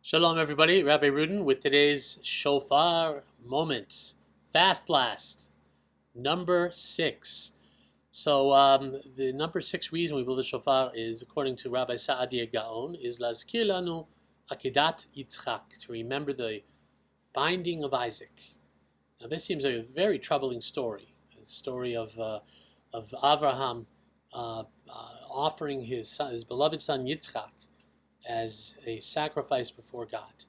Shalom, everybody. Rabbi Rudin with today's Shofar moment. Fast Blast, number 6. So the number 6 reason we blow the Shofar is, according to Rabbi Saadia Gaon, is Lazkir Lanu Akedat Yitzchak, to remember the binding of Isaac. Now this seems a very troubling story, a story of Avraham offering his beloved son Yitzchak as a sacrifice before God.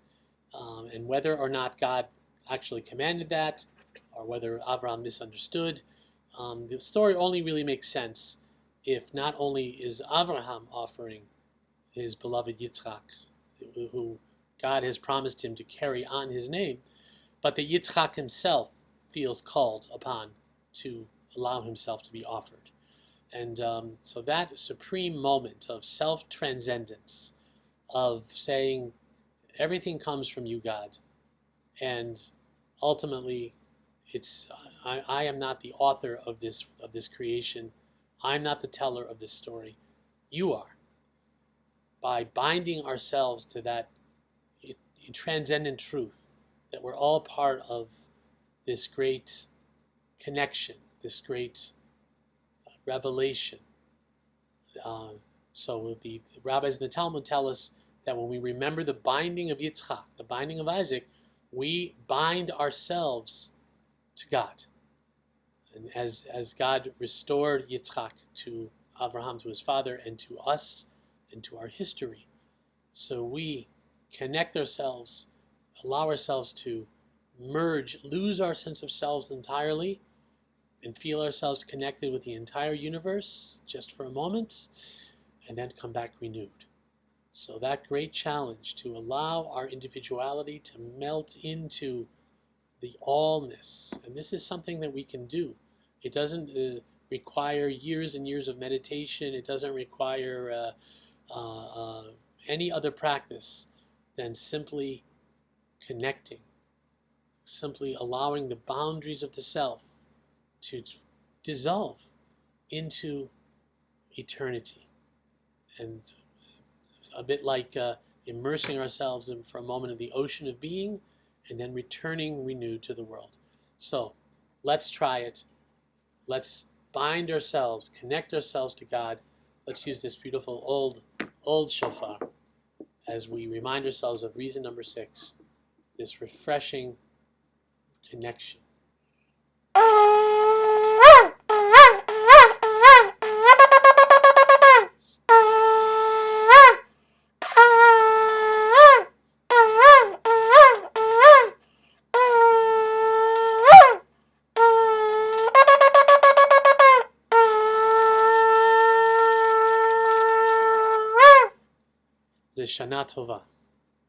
And whether or not God actually commanded that, or whether Abraham misunderstood, the story only really makes sense if not only is Abraham offering his beloved Yitzchak, who God has promised him to carry on his name, but that Yitzchak himself feels called upon to allow himself to be offered. And so that supreme moment of self-transcendence, of saying everything comes from you, God, and ultimately I am not the author of this creation. I'm not the teller of this story. You are. By binding ourselves to that transcendent truth that we're all part of this great connection, this great revelation. So the rabbis in the Talmud tell us that when we remember the binding of Yitzchak, the binding of Isaac, we bind ourselves to God. And as God restored Yitzchak to Abraham, to his father, and to us, and to our history, so we connect ourselves, allow ourselves to merge, lose our sense of selves entirely, and feel ourselves connected with the entire universe just for a moment, and then come back renewed. So that great challenge to allow our individuality to melt into the allness, and this is something that we can do. It doesn't require years and years of meditation. It doesn't require any other practice than simply connecting, simply allowing the boundaries of the self to dissolve into eternity. And a bit like immersing ourselves in, for a moment, in the ocean of being, and then returning renewed to the world. So let's try it. Let's bind ourselves, connect ourselves to God. Let's use this beautiful old shofar as we remind ourselves of reason number 6, this refreshing connection. L'Shana Tova.